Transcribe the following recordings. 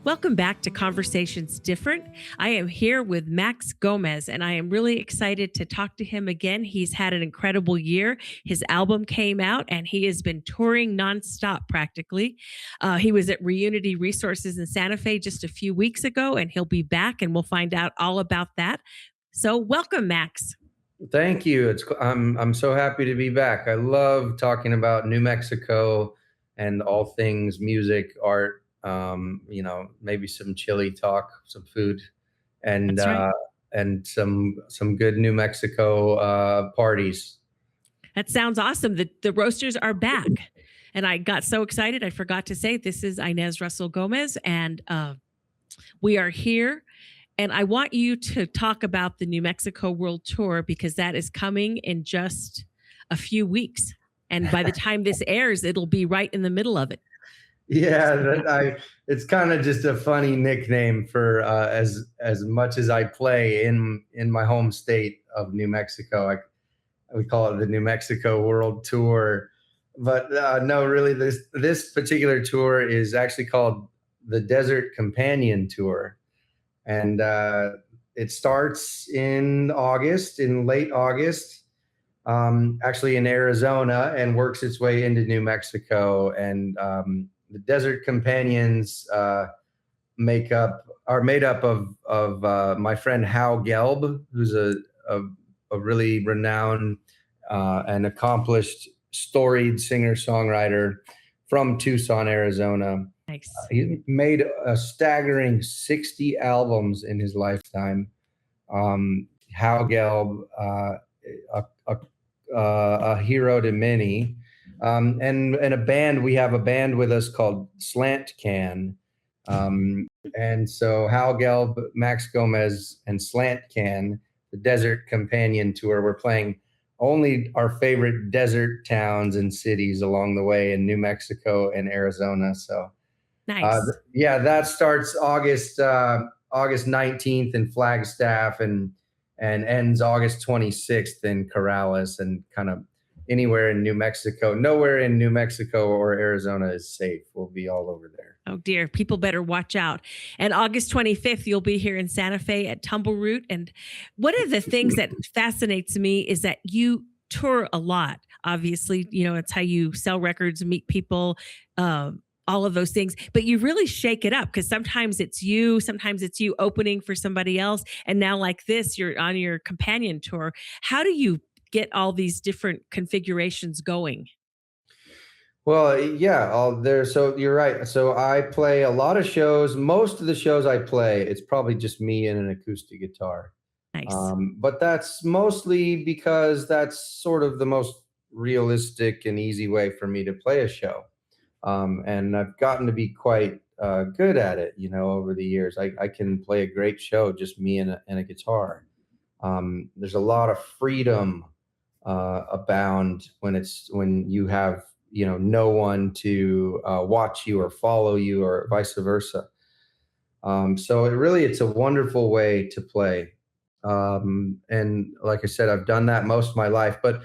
Welcome back to Conversations Different. I am here with Max Gomez, and I am really excited to talk to him again. He's had an incredible year. His album came out, and he has been touring nonstop practically. He was at Reunity Resources in Santa Fe just a few weeks ago, and he'll be back, and we'll find out all about that. So welcome, Max. Thank you. I'm so happy to be back. I love talking about New Mexico and all things music, art, maybe some chili talk, some food, and That's right. and some good New Mexico parties. That sounds awesome. The roasters are back. And I got so excited, I forgot to say this is Inez Russell Gomez, and we are here. And I want you to talk about the New Mexico World Tour because that is coming in just a few weeks. And by the time this airs, it'll be right in the middle of it. Yeah, it's kind of just a funny nickname for as much as I play in my home state of New Mexico. We call it the New Mexico World Tour, but no, really, this particular tour is actually called the Desert Companion Tour, and it starts in late August, actually in Arizona, and works its way into New Mexico. And the Desert Companions are made up of my friend Howe Gelb, who's a really renowned and accomplished storied singer-songwriter from Tucson, Arizona. Nice. He made a staggering 60 albums in his lifetime. Howe Gelb, a hero to many. And a band, we have a band with us called Slant Can. And so Howe Gelb, Max Gomez, and Slant Can, the Desert Companion Tour, we're playing only our favorite desert towns and cities along the way in New Mexico and Arizona. So nice. That starts August 19th in Flagstaff and ends August 26th in Corrales, and kind of anywhere in New Mexico. Nowhere in New Mexico or Arizona is safe. We'll be all over there. Oh dear, people better watch out. And August 25th, you'll be here in Santa Fe at Tumbleroot. And one of the things that fascinates me is that you tour a lot. Obviously, it's how you sell records, meet people, all of those things, but you really shake it up because sometimes it's you opening for somebody else. And now like this, you're on your companion tour. How do you get all these different configurations going? Well, yeah, so you're right. So I play a lot of shows. Most of the shows I play, it's probably just me and an acoustic guitar. Nice. But that's mostly because that's sort of the most realistic and easy way for me to play a show. And I've gotten to be quite good at it, over the years. I can play a great show, just me and a guitar. There's a lot of freedom abound when you have no one to watch you or follow you or vice versa. So it's a wonderful way to play. And like I said, I've done that most of my life, but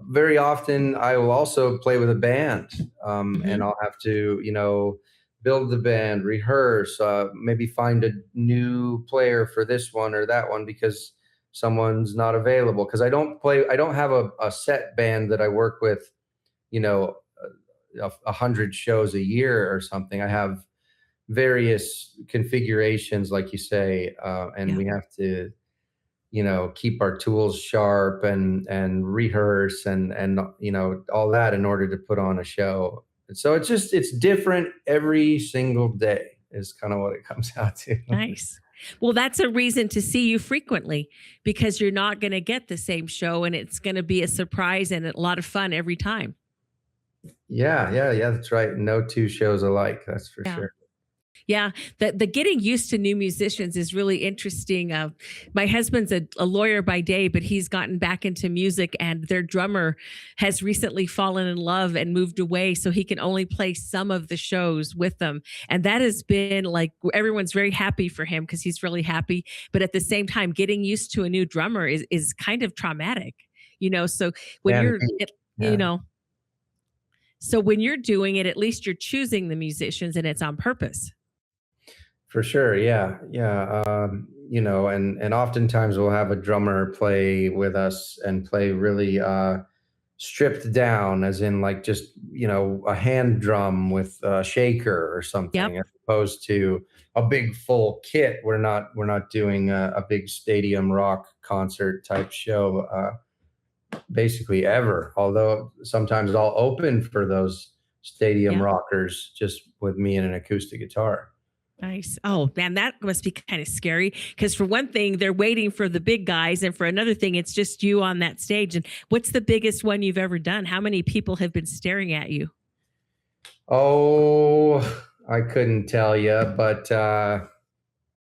very often I will also play with a band, and I'll have to build the band, rehearse, maybe find a new player for this one or that one because someone's not available. Because I don't have a set band that I work with 100 shows a year or something. I have various configurations, like you say, and we have to keep our tools sharp and rehearse and all that in order to put on a show. And so it's different every single day is kind of what it comes out to. Nice. Well, that's a reason to see you frequently because you're not going to get the same show and it's going to be a surprise and a lot of fun every time. Yeah, that's right. No two shows alike, that's for sure. Yeah, the getting used to new musicians is really interesting. My husband's a lawyer by day, but he's gotten back into music, and their drummer has recently fallen in love and moved away, so he can only play some of the shows with them. And that has been like everyone's very happy for him because he's really happy. But at the same time, getting used to a new drummer is kind of traumatic, you know. So when And you're, you yeah, know, so when you're doing it, at least you're choosing the musicians and it's on purpose. for sure. Yeah, yeah. And oftentimes we'll have a drummer play with us and play really stripped down, as in like just a hand drum with a shaker or Yep. something, as opposed to a big full kit. We're not doing a big stadium rock concert type show basically ever. Although sometimes I'll open for those stadium Yep. rockers just with me and an acoustic guitar. Nice. Oh, man, that must be kind of scary because for one thing, they're waiting for the big guys, and for another thing, it's just you on that stage. And what's the biggest one you've ever done? How many people have been staring at you? Oh, I couldn't tell you, but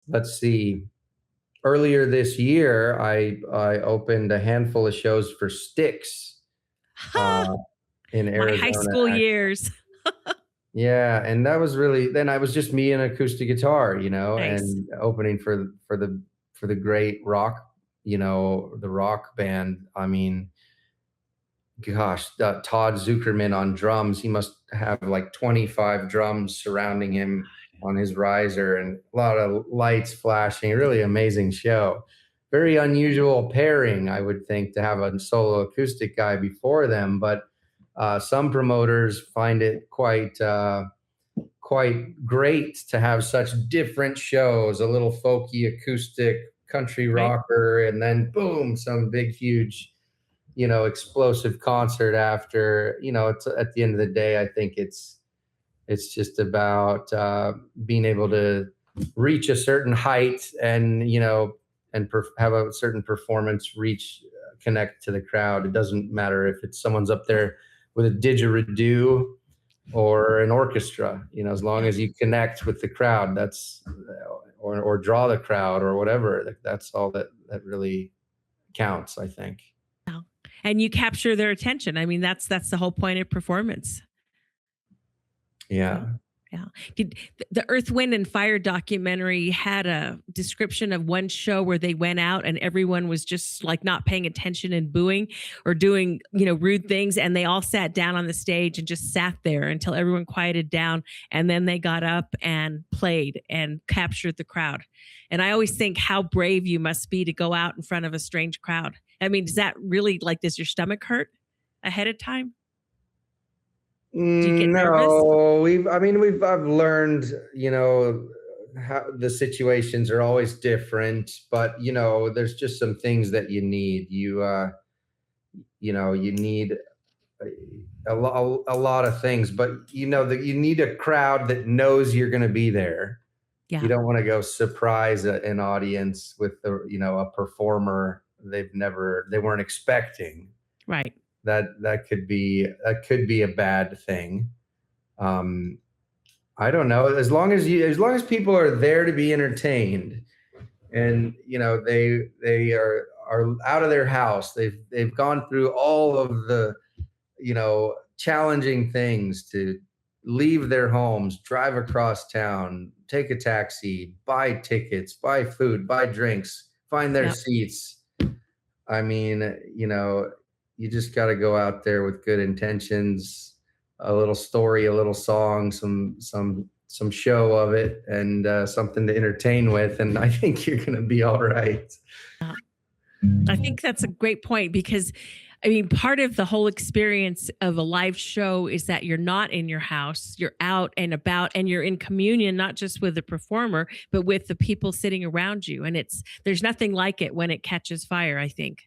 let's see. Earlier this year, I opened a handful of shows for Styx uh, Ha! in My high Arizona. school years. Yeah, and that was really, then I was just me and acoustic guitar, Nice. and opening for the great rock, the rock band. I mean, gosh, Todd Zuckerman on drums. He must have like 25 drums surrounding him on his riser and a lot of lights flashing. Really amazing show. Very unusual pairing, I would think, to have a solo acoustic guy before them, but some promoters find it quite great to have such different shows, a little folky acoustic country Right. rocker, and then boom, some big, huge, explosive concert after. It's at the end of the day, I think it's just about being able to reach a certain height and, have a certain performance reach, connect to the crowd. It doesn't matter if it's someone's up there with a didgeridoo or an orchestra, as long Yeah. as you connect with the crowd, or draw the crowd or whatever, that's all that really counts, I think. Yeah. And you capture their attention. I mean, that's the whole point of performance. Yeah. Yeah. Yeah. Did the Earth, Wind, and Fire documentary had a description of one show where they went out and everyone was just like not paying attention and booing or doing, rude things. And they all sat down on the stage and just sat there until everyone quieted down. And then they got up and played and captured the crowd. And I always think how brave you must be to go out in front of a strange crowd. I mean, does that really like, does your stomach hurt ahead of time? Do you get nervous? No, I've learned, how the situations are always different, but there's just some things that you need. You need a lot of things, but that you need a crowd that knows you're going to be there. You Yeah. don't want to go surprise an audience with a performer they weren't expecting. Right. That could be a bad thing. Um, I don't know. As long as people are there to be entertained, and they are out of their house. They've gone through all of the challenging things to leave their homes, drive across town, take a taxi, buy tickets, buy food, buy drinks, find their Yep. seats. I mean, you just got to go out there with good intentions, a little story, a little song, some show of it, and something to entertain with, and I think you're going to be all right. Yeah. I think that's a great point because I mean, part of the whole experience of a live show is that you're not in your house, you're out and about and you're in communion, not just with the performer, but with the people sitting around you. And there's nothing like it when it catches fire, I think.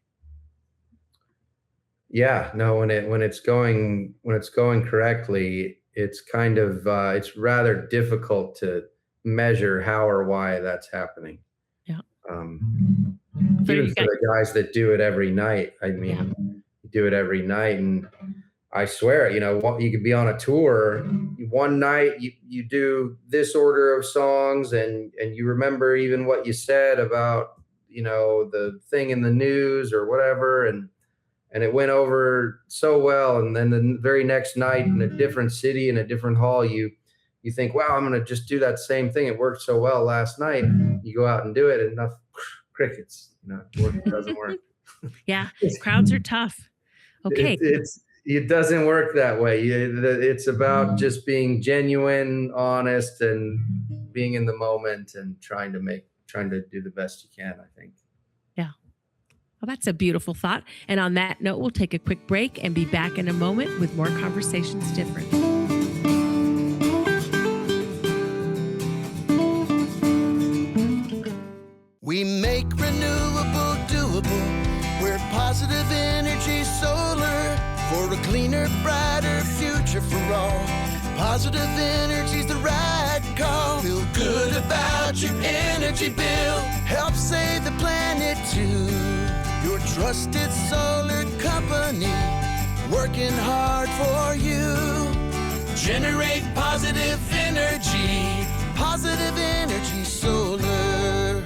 Yeah, no, when it's going correctly, it's kind of it's rather difficult to measure how or why that's happening. Yeah. Um, So Even you for got, the guys that do it every night. I yeah. mean, you do it every night, and I swear, you could be on a tour. One night you do this order of songs, and you remember even what you said about, the thing in the news or whatever, and it went over so well. And then the very next night in a different city, in a different hall, you think, wow, I'm going to just do that same thing. It worked so well last night. You go out and do it, and nothing, crickets. It doesn't work. Yeah, crowds are tough. Okay. It doesn't work that way. It's about just being genuine, honest, and being in the moment, and trying to do the best you can, I think. Yeah. Well, that's a beautiful thought. And on that note, we'll take a quick break and be back in a moment with more Conversations Different. We make renewable doable. We're positive energy solar for a cleaner, brighter future for all. Positive energy's the right call. Feel good about your energy bill. Help save the planet too. Your trusted solar company, working hard for you. Generate positive energy. Positive energy solar.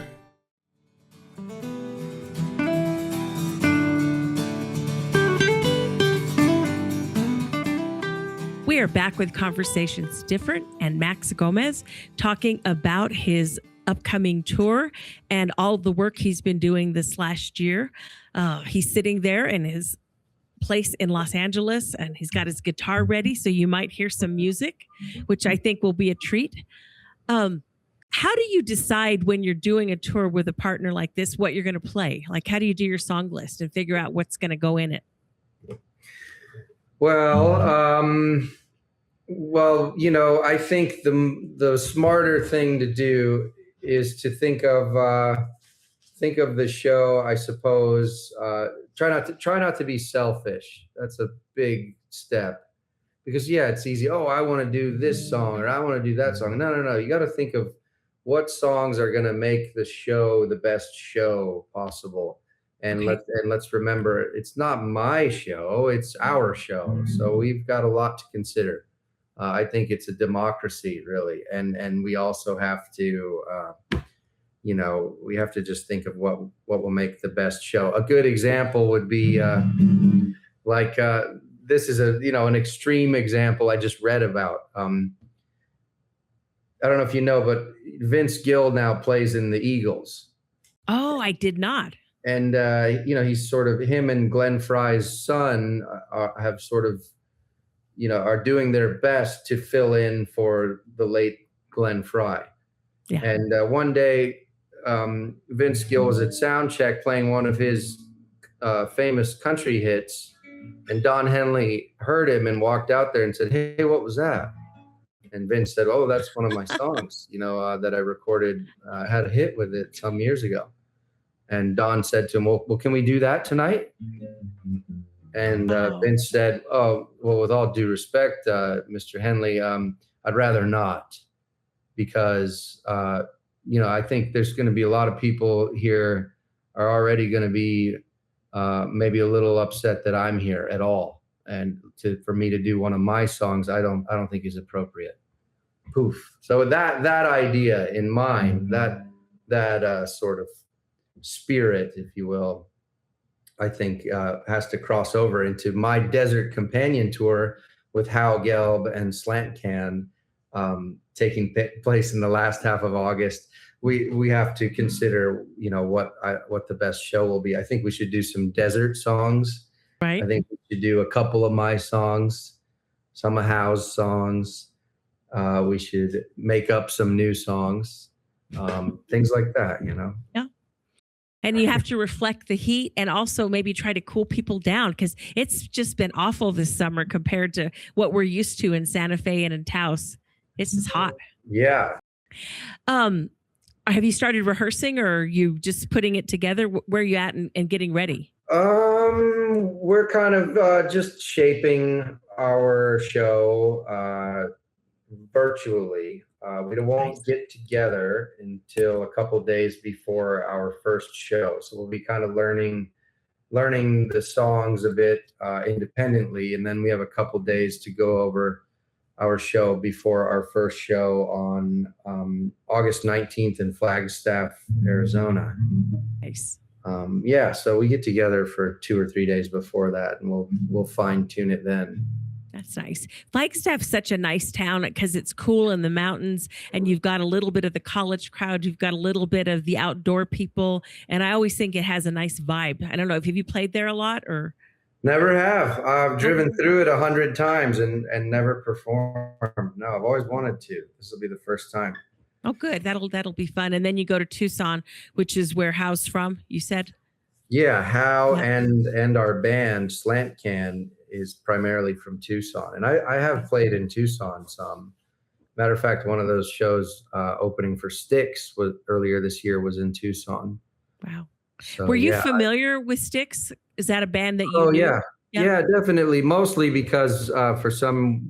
We are back with Conversations Different and Max Gomez talking about his upcoming tour and all the work he's been doing this last year. He's sitting there in his place in Los Angeles, and he's got his guitar ready, so you might hear some music, which I think will be a treat. How do you decide when you're doing a tour with a partner like this what you're going to play? Like, how do you do your song list and figure out what's going to go in it? Well, I think the smarter thing to do is to think of the show, I suppose. Try not to be selfish. That's a big step, because it's easy. Oh, I want to do this song, or I want to do that song. No. You got to think of what songs are going to make the show the best show possible. And Okay. let's remember, it's not my show, it's our show. So we've got a lot to consider. I think it's a democracy, really, and we also have to, we have to just think of what will make the best show. A good example would be this is an extreme example I just read about. I don't know if you know, but Vince Gill now plays in the Eagles. Oh, I did not. And, he's sort of, him and Glenn Fry's son have sort of, are doing their best to fill in for the late Glenn Fry. Yeah. And one day, Vince Gill was at sound check playing one of his famous country hits, and Don Henley heard him and walked out there and said, "Hey, what was that?" And Vince said, "Oh, that's one of my songs, that I recorded. I had a hit with it some years ago." And Don said to him, well, can we do that tonight? And Vince said, "Oh, well, with all due respect, Mr. Henley, I'd rather not, because, I think there's going to be a lot of people here are already going to be maybe a little upset that I'm here at all. And for me to do one of my songs, I don't think is appropriate." Poof. So with that idea in mind, that sort of spirit, if you will, I think has to cross over into my Desert Companion tour with Howe Gelb and Slant Can taking place in the last half of August. We have to consider, what the best show will be. I think we should do some desert songs. Right. I think we should do a couple of my songs, some of Howe's songs. We should make up some new songs, things like that, Yeah. And you have to reflect the heat and also maybe try to cool people down, because it's just been awful this summer compared to what we're used to in Santa Fe and in Taos. It's just hot. Yeah. Have you started rehearsing, or are you just putting it together? Where are you at and getting ready? We're kind of just shaping our show virtually. We won't get together until a couple days before our first show, so we'll be kind of learning learning the songs a bit independently, and then we have a couple days to go over our show before our first show on August 19th in Flagstaff, Arizona. Nice. Yeah, so we get together for 2 or 3 days before that, and we'll fine tune it then. That's nice. Flagstaff's such a nice town because it's cool in the mountains, and you've got a little bit of the college crowd. You've got a little bit of the outdoor people, and I always think it has a nice vibe. I don't know if have you played there a lot or. Never have. I've driven through it 100 times and never performed. No, I've always wanted to. This will be the first time. Oh, good. That'll be fun. And then you go to Tucson, which is where Howe's from, you said? Yeah, Howe and our band, Slant Can, is primarily from Tucson. And I have played in Tucson some. Matter of fact, one of those shows opening for Styx earlier this year was in Tucson. Wow. So, were you familiar with Styx? Is that a band that you Oh, knew? yeah. Yeah, definitely. Mostly because for some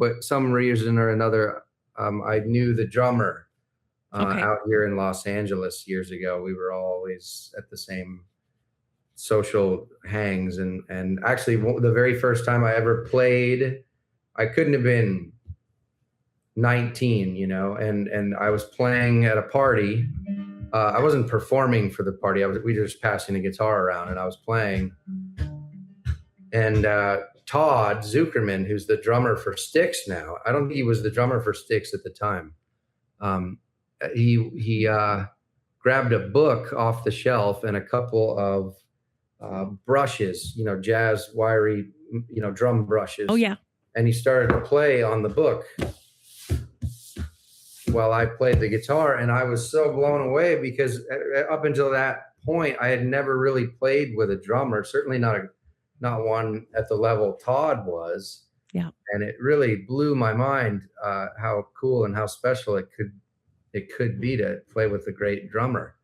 reason or another, I knew the drummer out here in Los Angeles years ago. We were always at the same social hangs, and actually the very first time I ever played, I couldn't have been 19, and I was playing at a party. I wasn't performing for the party. We were just passing the guitar around, and I was playing. And Todd Zuckerman, who's the drummer for Styx now, I don't think he was the drummer for Styx at the time. He grabbed a book off the shelf and a couple of brushes, jazz wiry, drum brushes. Oh, yeah. And he started to play on the book while I played the guitar. And I was so blown away because up until that point, I had never really played with a drummer, certainly not one at the level Todd was. Yeah. And it really blew my mind how cool and how special it could be to play with a great drummer.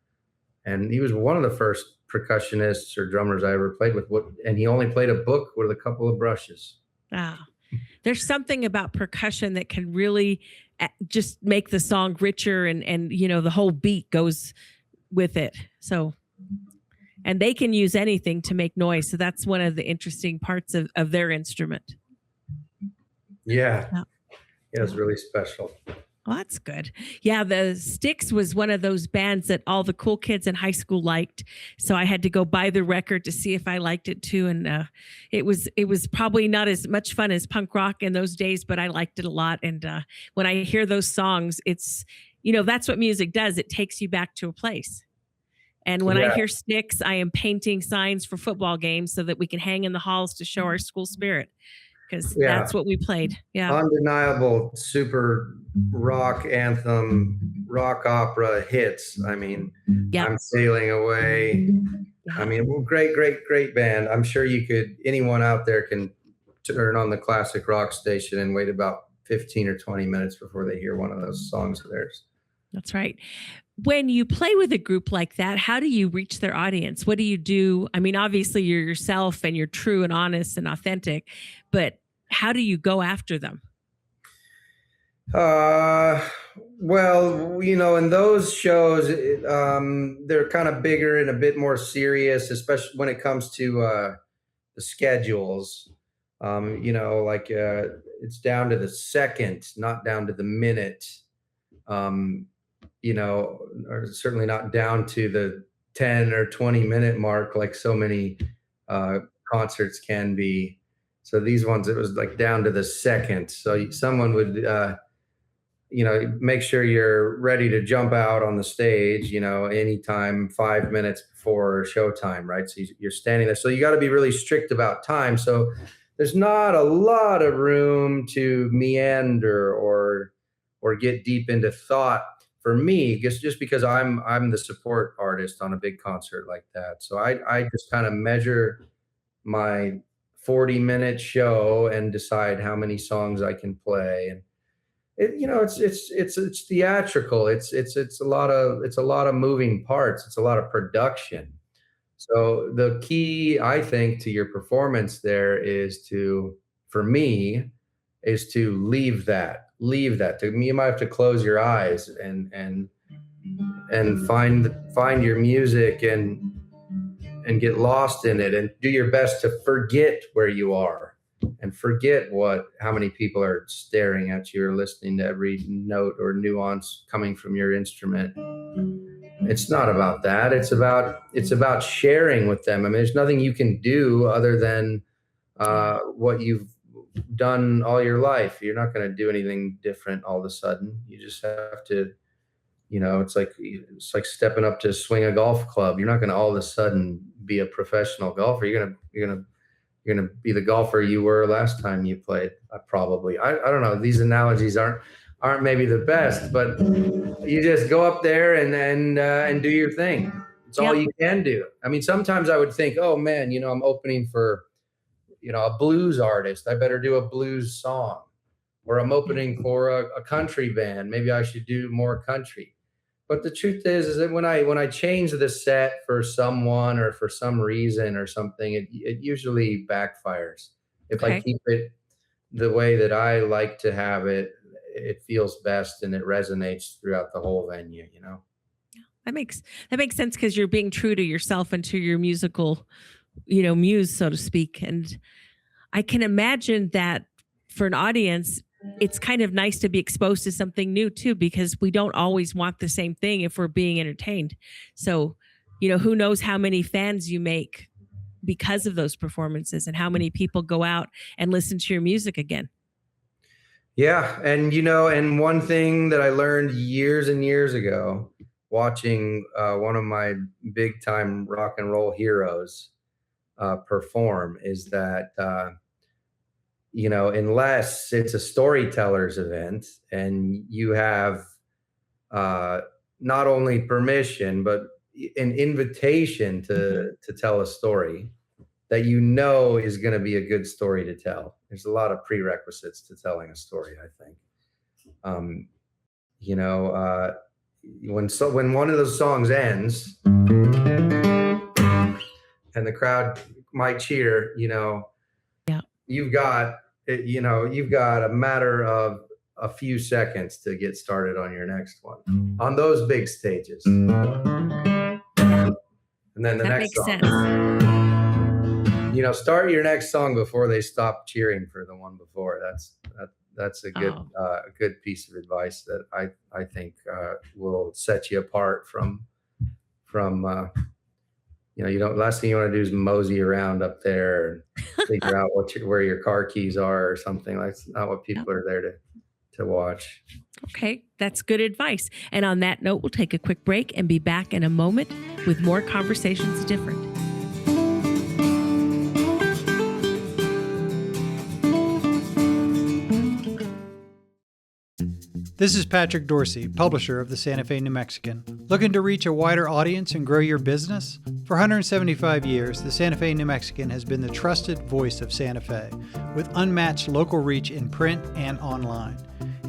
And he was one of the first percussionists or drummers I ever played with. And he only played a book with a couple of brushes. Wow. There's something about percussion that can really just make the song richer, and the whole beat goes with it. So, and they can use anything to make noise. So that's one of the interesting parts of their instrument. Yeah. Yeah, it's really special. Well, that's good. Yeah, the Styx was one of those bands that all the cool kids in high school liked. So I had to go buy the record to see if I liked it too. And it was probably not as much fun as punk rock in those days, but I liked it a lot. And when I hear those songs, it's, that's what music does. It takes you back to a place. And when I hear Styx, I am painting signs for football games so that we can hang in the halls to show our school spirit. Because that's what we played. Yeah. Undeniable super rock anthem, rock opera hits. I mean, I'm Sailing Away. Yeah. I mean, great band. I'm sure anyone out there can turn on the classic rock station and wait about 15 or 20 minutes before they hear one of those songs of theirs. That's right. When you play with a group like that, how do you reach their audience? What do you do? I mean, obviously you're yourself and you're true and honest and authentic, but how do you go after them? Well, in those shows, they're kind of bigger and a bit more serious, especially when it comes to the schedules. It's down to the second, not down to the minute. Or certainly not down to the 10 or 20 minute mark like so many concerts can be. So these ones, it was like down to the second. So someone would, make sure you're ready to jump out on the stage, anytime 5 minutes before showtime, right? So you're standing there. So you got to be really strict about time. So there's not a lot of room to meander or get deep into thought for me, just because I'm the support artist on a big concert like that. So I just kind of measure my 40-minute show and decide how many songs I can play. And it's theatrical. It's a lot of moving parts. It's a lot of production. So the key, I think, to your performance there is to leave that. You might have to close your eyes and find your music and and get lost in it and do your best to forget where you are and forget how many people are staring at you or listening to every note or nuance coming from your instrument. It's not about that. It's about sharing with them. I mean, there's nothing you can do other than what you've done all your life. You're not going to do anything different all of a sudden. You just have to, it's like stepping up to swing a golf club. You're not going to all of a sudden be a professional golfer. You're gonna be the golfer you were last time you played. Probably. I don't know. These analogies aren't maybe the best, but you just go up there and do your thing. It's all you can do. I mean, sometimes I would think, oh man, I'm opening for, a blues artist. I better do a blues song. Or I'm opening for a country band. Maybe I should do more country. But the truth is that when I change the set for someone or for some reason or something, it usually backfires. If I keep it the way that I like to have it, it feels best and it resonates throughout the whole venue, That makes sense, because you're being true to yourself and to your musical, muse, so to speak. And I can imagine that for an audience, it's kind of nice to be exposed to something new too, because we don't always want the same thing if we're being entertained. So, who knows how many fans you make because of those performances and how many people go out and listen to your music again. Yeah. And, and one thing that I learned years and years ago, watching one of my big time rock and roll heroes perform, is that, unless it's a storyteller's event and you have not only permission, but an invitation to tell a story that is going to be a good story to tell. There's a lot of prerequisites to telling a story, I think. When one of those songs ends and the crowd might cheer, you've got a matter of a few seconds to get started on your next one on those big stages. And then the next song. Sense. Start your next song before they stop cheering for the one before. That's a good piece of advice that I think will set you apart from last thing you want to do is mosey around up there and figure out where your car keys are or something. That's not what people are there to watch. Okay, that's good advice. And on that note, we'll take a quick break and be back in a moment with more Conversations Different. This is Patrick Dorsey, publisher of the Santa Fe New Mexican. Looking to reach a wider audience and grow your business? For 175 years, the Santa Fe New Mexican has been the trusted voice of Santa Fe, with unmatched local reach in print and online.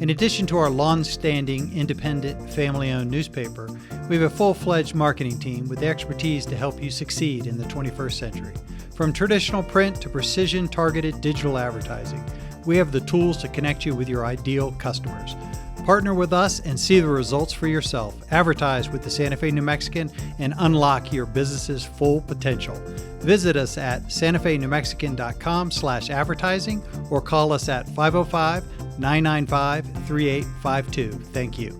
In addition to our long-standing, independent, family-owned newspaper, we have a full-fledged marketing team with the expertise to help you succeed in the 21st century. From traditional print to precision-targeted digital advertising, we have the tools to connect you with your ideal customers. Partner with us and see the results for yourself. Advertise with the Santa Fe New Mexican and unlock your business's full potential. Visit us at santafenewmexican.com/advertising or call us at 505-995-3852. Thank you.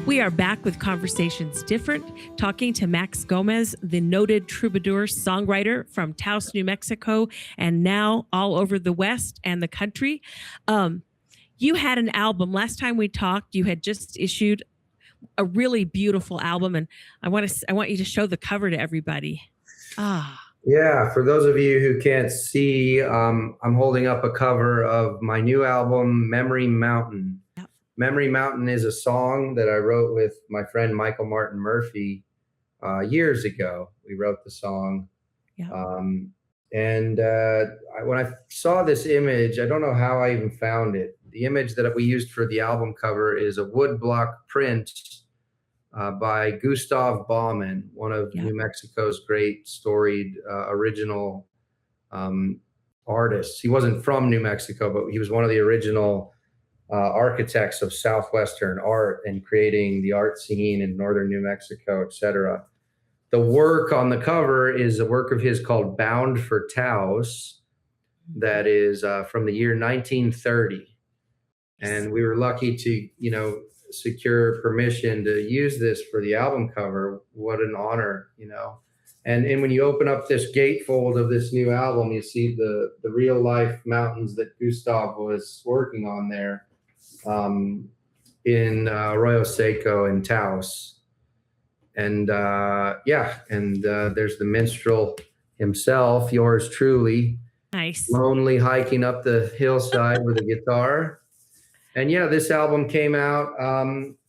We are back with Conversations Different, talking to Max Gomez, the noted troubadour songwriter from Taos, New Mexico, and now all over the West and the country. You had an album. Last time we talked, you had just issued a really beautiful album, and I want you to show the cover to everybody. Yeah, for those of you who can't see, I'm holding up a cover of my new album, Memory Mountain. Memory Mountain is a song that I wrote with my friend Michael Martin Murphy years ago. We wrote the song. When I saw this image, I don't know how I even found it. The image that we used for the album cover is a woodblock print by Gustav Bauman, one of New Mexico's great storied original artists. He wasn't from New Mexico, but he was one of the original architects of Southwestern art and creating the art scene in northern New Mexico, etc. The work on the cover is a work of his called Bound for Taos that is from the year 1930. And we were lucky to, secure permission to use this for the album cover. What an honor, And when you open up this gatefold of this new album, you see the real life mountains that Gustav was working on there in Arroyo Seco in Taos. And there's the minstrel himself, yours truly. Nice. Lonely hiking up the hillside with a guitar. And yeah, this album came out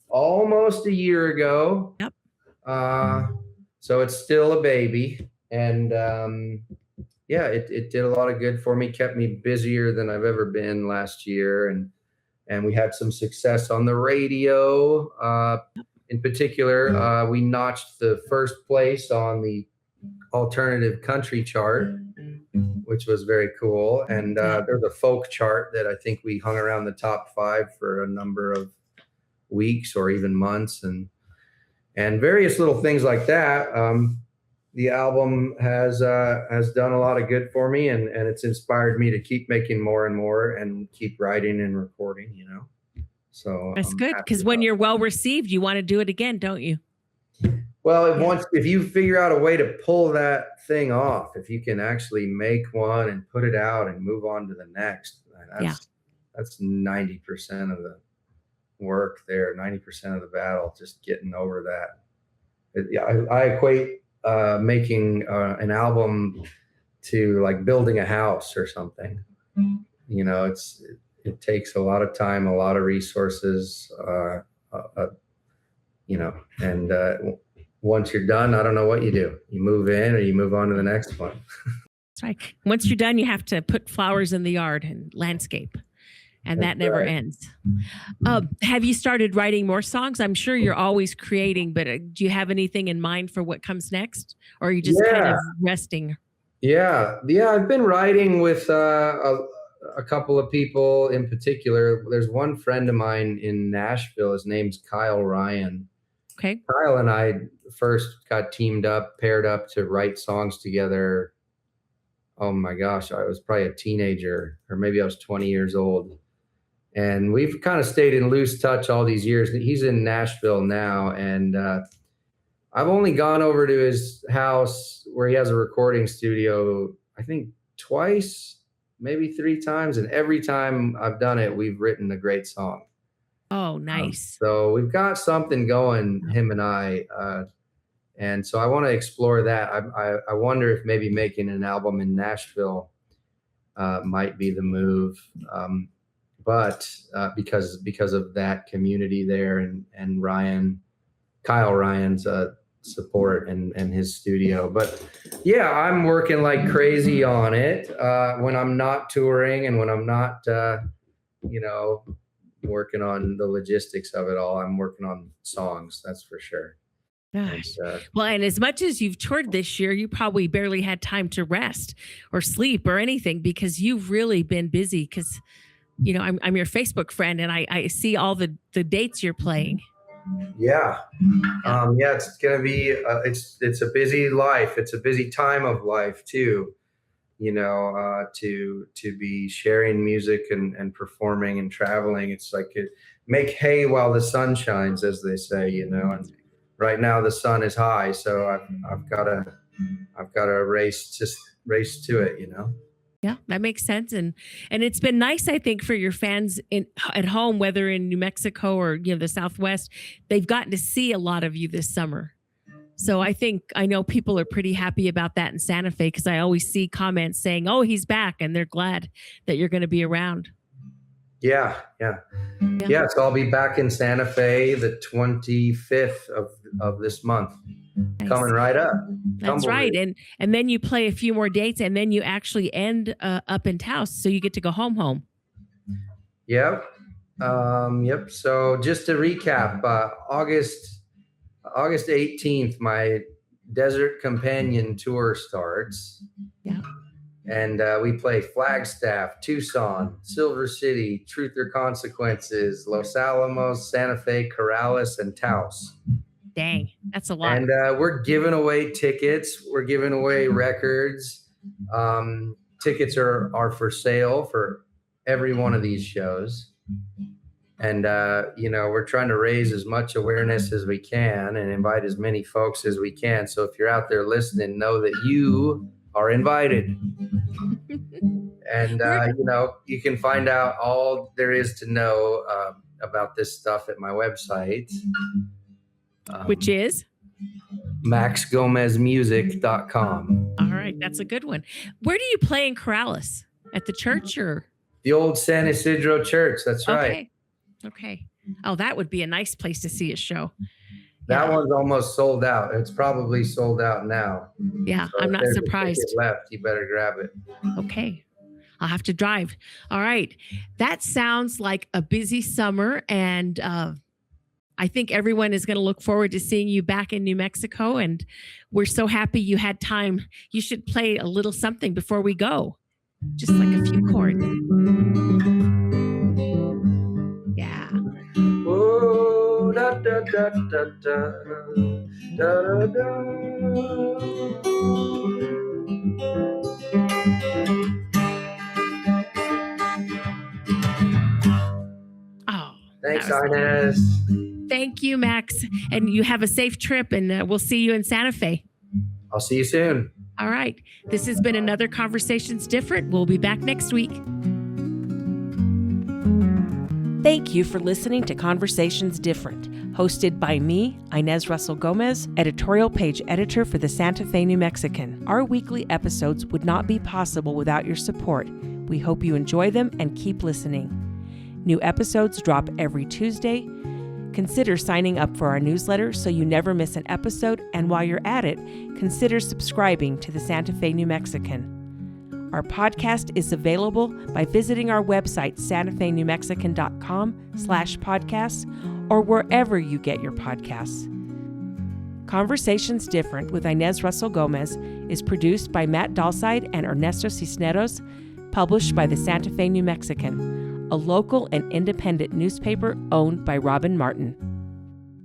almost a year ago. Yep. So it's still a baby. And it did a lot of good for me, kept me busier than I've ever been last year. And we had some success on the radio. In particular, we notched the first place on the alternative country chart, which was very cool. And there's a folk chart that I think we hung around the top 5 for a number of weeks or even months, and various little things like that. The album has done a lot of good for me, and it's inspired me to keep making more and more and keep writing and recording, So that's good, because when you're well received, you want to do it again, don't you? Well, if you figure out a way to pull that thing off, if you can actually make one and put it out and move on to the next, that's 90% of the work there, 90% of the battle, just getting over that. I equate making an album to like building a house or something. It takes a lot of time, a lot of resources, and once you're done, I don't know what you do. You move in or you move on to the next one. That's right. Once you're done, you have to put flowers in the yard and landscape. And that never ends. Have you started writing more songs? I'm sure you're always creating, but do you have anything in mind for what comes next? Or are you just kind of resting? Yeah. I've been writing with a couple of people in particular. There's one friend of mine in Nashville. His name's Kyle Ryan. Okay. Kyle and I first got paired up to write songs together. Oh my gosh, I was probably a teenager, or maybe I was 20 years old. And we've kind of stayed in loose touch all these years. He's in Nashville now, and I've only gone over to his house where he has a recording studio, I think twice, maybe 3 times. And every time I've done it, we've written a great song. Oh, nice. So we've got something going, him and I. And so I want to explore that. I wonder if maybe making an album in Nashville might be the move. But because of that community there and Kyle Ryan's support and his studio. But yeah, I'm working like crazy on it when I'm not touring and when I'm not, working on the logistics of it all. I'm working on songs, that's for sure. Gosh. And as much as you've toured this year, you probably barely had time to rest or sleep or anything, because you've really been busy. Because, I'm your Facebook friend, and I see all the dates you're playing. Yeah. It's going to be, it's a busy life. It's a busy time of life too, to be sharing music and performing and traveling. It's like make hay while the sun shines, as they say, and right now the sun is high. So I've got to race to it, Yeah, that makes sense. And it's been nice, I think, for your fans at home, whether in New Mexico or, the Southwest, they've gotten to see a lot of you this summer. So I know people are pretty happy about that in Santa Fe, because I always see comments saying, oh, he's back, and they're glad that you're going to be around. Yeah. So I'll be back in Santa Fe the 25th of this month. Nice. Coming right up. That's right. And then you play a few more dates, and then you actually end up in Taos, so you get to go home. Yep. So just to recap, August 18th, my Desert Companion tour starts. Yeah. And we play Flagstaff, Tucson, Silver City, Truth or Consequences, Los Alamos, Santa Fe, Corrales, and Taos. Dang, that's a lot. And we're giving away tickets. We're giving away records. Tickets are for sale for every one of these shows. And, we're trying to raise as much awareness as we can and invite as many folks as we can. So if you're out there listening, know that you are invited. And, you can find out all there is to know about this stuff at my website. Which is? maxgomezmusic.com. All right, that's a good one. Where do you play in Corrales? At the church or? The old San Isidro Church, that's right. Okay. Oh, that would be a nice place to see a show. That one's almost sold out. It's probably sold out now. Yeah, So I'm not surprised. If there's a ticket left, you better grab it. Okay. I'll have to drive. All right. That sounds like a busy summer. And I think everyone is going to look forward to seeing you back in New Mexico. And we're so happy you had time. You should play a little something before we go. Just like a few chords. Yeah. Oh, da da da da da da da Oh. Thanks, Inez. Thank you, Max. And you have a safe trip, and we'll see you in Santa Fe. I'll see you soon. All right. This has been another Conversations Different. We'll be back next week. Thank you for listening to Conversations Different, hosted by me, Inez Russell Gomez, editorial page editor for the Santa Fe New Mexican. Our weekly episodes would not be possible without your support. We hope you enjoy them and keep listening. New episodes drop every Tuesday. Consider signing up for our newsletter so you never miss an episode, and while you're at it, consider subscribing to the Santa Fe New Mexican. Our podcast is available by visiting our website, santafenewmexican.com/podcasts, or wherever you get your podcasts. Conversations Different with Inez Russell Gomez is produced by Matt Dalside and Ernesto Cisneros, published by the Santa Fe New Mexican, a local and independent newspaper owned by Robin Martin.